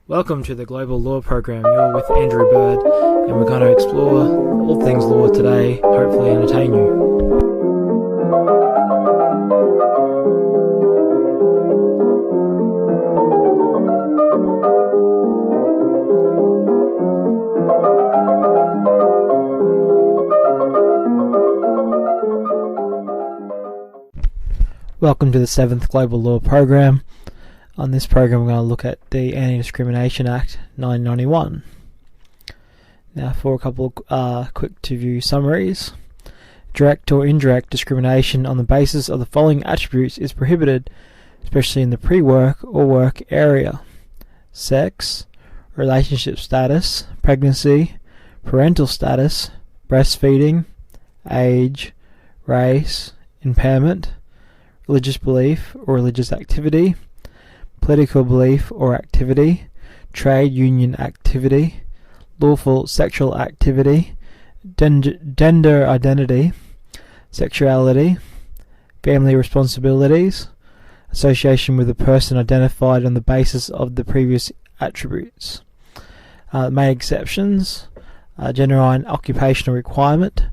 Welcome to the Global Law Program. You're with Andrew Bird, and we're going to explore all things law today, hopefully entertain you. Welcome to the 7th Global Law Program. On this program, we're going to look at the Anti-Discrimination Act 1991. Now, for a couple of quick-to-view summaries. Direct or indirect discrimination on the basis of the following attributes is prohibited, especially in the pre-work or work area: sex, relationship status, pregnancy, parental status, breastfeeding, age, race, impairment, religious belief or religious activity, political belief or activity, trade union activity, lawful sexual activity, gender identity, sexuality, family responsibilities, association with a person identified on the basis of the previous attributes. Main exceptions: genuine occupational requirement,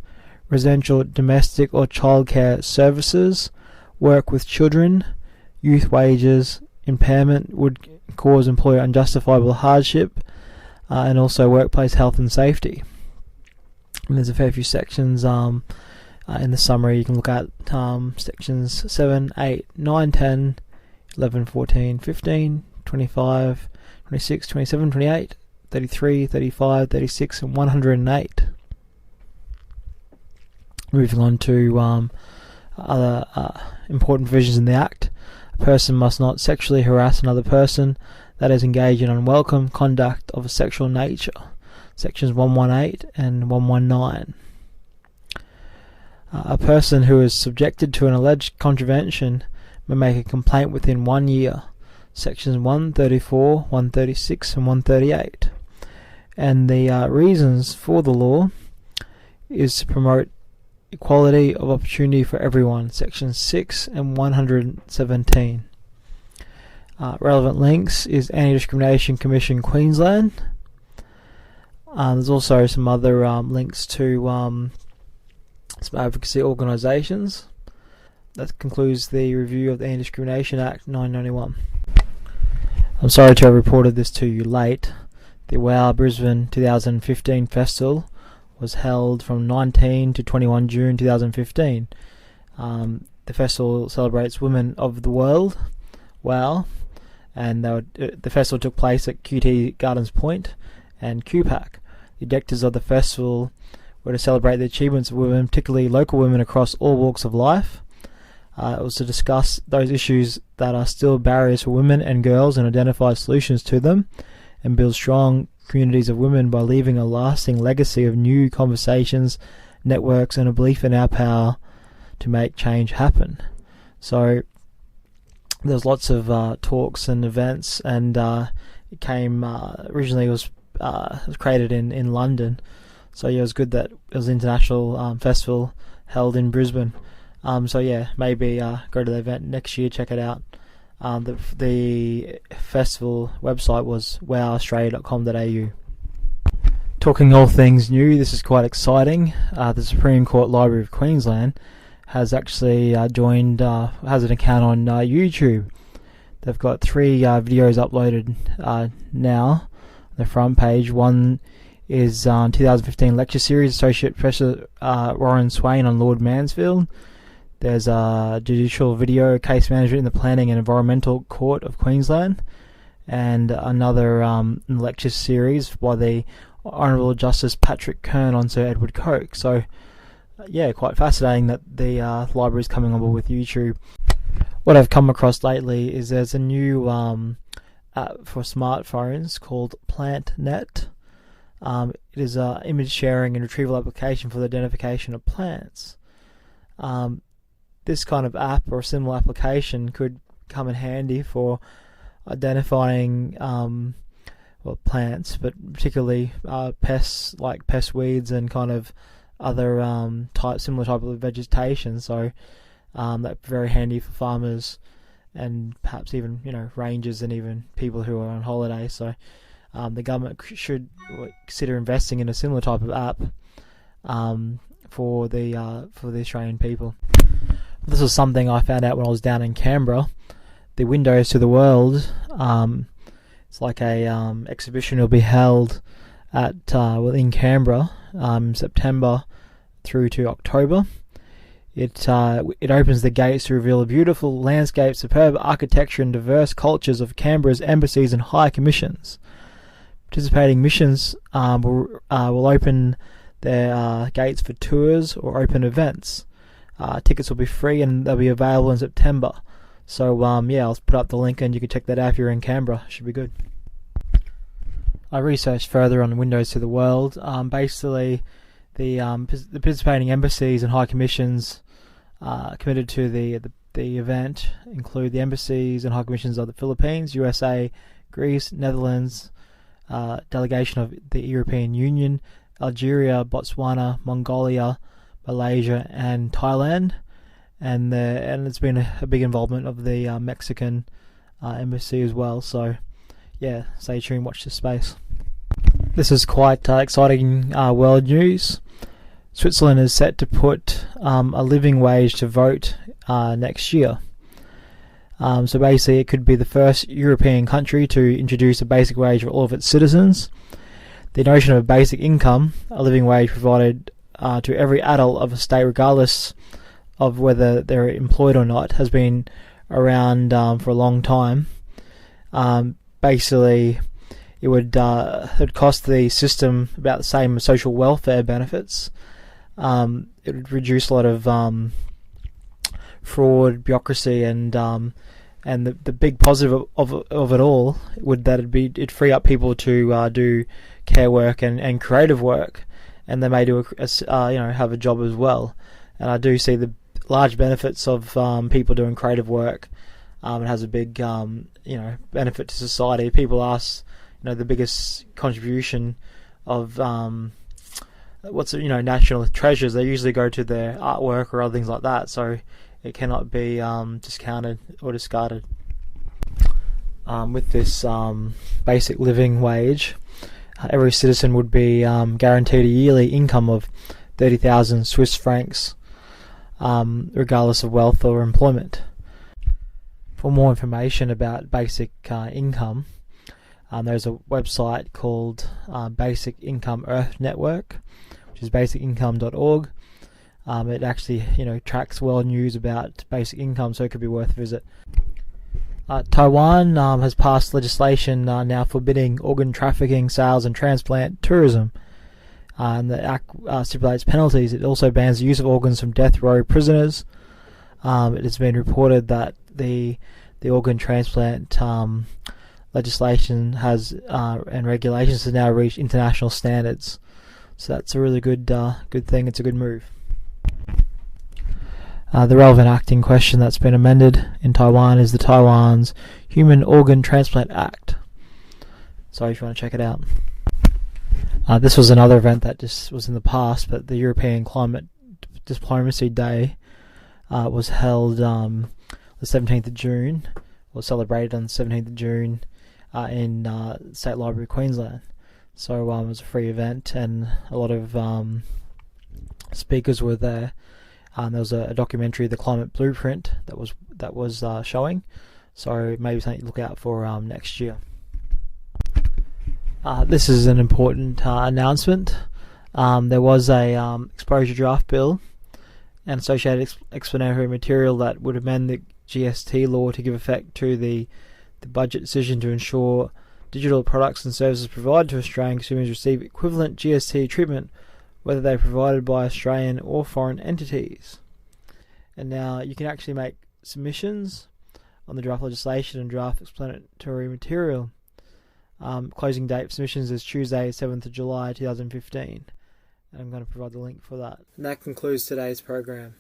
residential, domestic or childcare services, work with children, youth wages, impairment would cause employer unjustifiable hardship, and also workplace health and safety. And there's a fair few sections in the summary. You can look at sections 7, 8, 9, 10, 11, 14, 15, 25, 26, 27, 28, 33, 35, 36, and 108. Moving on to other important provisions in the Act. A person must not sexually harass another person, that is, engage in unwelcome conduct of a sexual nature. Sections 118 and 119. A person who is subjected to an alleged contravention may make a complaint within 1 year. Sections 134, 136 and 138. And the reasons for the law is to promote equality of opportunity for everyone, Section 6 and 117. Relevant links is Anti-Discrimination Commission Queensland. There's also some other links to some advocacy organisations. That concludes the review of the Anti-Discrimination Act 1991. I'm sorry to have reported this to you late. The WOW Brisbane 2015 Festival was held from 19 to 21 June 2015. The festival celebrates women of the world, WOW, and the festival took place at QT Gardens Point and QPAC. The objectives of the festival were to celebrate the achievements of women, particularly local women across all walks of life. It was to discuss those issues that are still barriers for women and girls and identify solutions to them, and build strong communities of women by leaving a lasting legacy of new conversations, networks, and a belief in our power to make change happen. So there's lots of talks and events, and it came originally it was created in London. So yeah, it was good that it was an international festival held in Brisbane. So yeah, maybe go to the event next year, check it out. The festival website was wowaustralia.com.au. Talking all things new, this is quite exciting. The Supreme Court Library of Queensland has actually joined, has an account on YouTube. They've got 3 videos uploaded now on the front page. One is 2015 lecture series, Associate Professor Warren Swain on Lord Mansfield. There's a judicial video, case management in the Planning and Environmental Court of Queensland, and another lecture series by the Honourable Justice Patrick Kern on Sir Edward Coke. So, yeah, quite fascinating that the library is coming on board with YouTube. What I've come across lately is there's a new app for smartphones called PlantNet. It is an image sharing and retrieval application for the identification of plants. This kind of app or similar application could come in handy for identifying plants, but particularly pests like pest weeds and kind of other similar type of vegetation. So that's very handy for farmers and perhaps even rangers and even people who are on holiday. So the government should consider investing in a similar type of app for the Australian people. This was something I found out when I was down in Canberra. The Windows to the World, it's like a exhibition will be held at in Canberra, September through to October. It opens the gates to reveal a beautiful landscape, superb architecture, and diverse cultures of Canberra's embassies and high commissions. Participating missions will open their gates for tours or open events. Tickets will be free and they'll be available in September. So I'll put up the link and you can check that out if you're in Canberra. Should be good. I researched further on Windows to the World. Basically, the participating embassies and high commissions committed to the event include the embassies and high commissions of the Philippines, USA, Greece, Netherlands, delegation of the European Union, Algeria, Botswana, Mongolia, Malaysia, and Thailand, and it's been a big involvement of the Mexican embassy as well. So yeah, stay tuned, watch this space. This is quite exciting world news. Switzerland is set to put a living wage to vote next year. So basically it could be the first European country to introduce a basic wage for all of its citizens. The notion of a basic income, a living wage provided to every adult of a state regardless of whether they're employed or not, has been around for a long time. Basically it would cost the system about the same as social welfare benefits. It would reduce a lot of fraud, bureaucracy, and the big positive of it all would that it'd free up people to do care work and creative work, and they may do have a job as well. And I do see the large benefits of people doing creative work. It has a big benefit to society. People ask the biggest contribution of national treasures. They usually go to their artwork or other things like that. So it cannot be discounted or discarded. With this basic living wage, every citizen would be guaranteed a yearly income of 30,000 Swiss francs, regardless of wealth or employment. For more information about basic income, there's a website called Basic Income Earth Network, which is basicincome.org. It actually tracks world news about basic income, so it could be worth a visit. Taiwan has passed legislation now forbidding organ trafficking, sales and transplant tourism. And the act stipulates penalties. It also bans the use of organs from death row prisoners. It has been reported that the organ transplant legislation has and regulations have now reached international standards. So that's a really good thing. It's a good move. The relevant act in question that's been amended in Taiwan is the Taiwan's Human Organ Transplant Act. So if you want to check it out. This was another event that just was in the past, but the European Climate Diplomacy Day was held the 17th of June, or celebrated on the 17th of June in State Library, Queensland. So it was a free event and a lot of speakers were there. There was a documentary, The Climate Blueprint, that was showing. So maybe something to look out for next year. This is an important announcement. There was a exposure draft bill and associated explanatory material that would amend the GST law to give effect to the budget decision to ensure digital products and services provided to Australian consumers receive equivalent GST treatment, whether they're provided by Australian or foreign entities. And now you can actually make submissions on the draft legislation and draft explanatory material. Closing date for submissions is Tuesday, 7th of July 2015. And I'm going to provide the link for that. And that concludes today's program.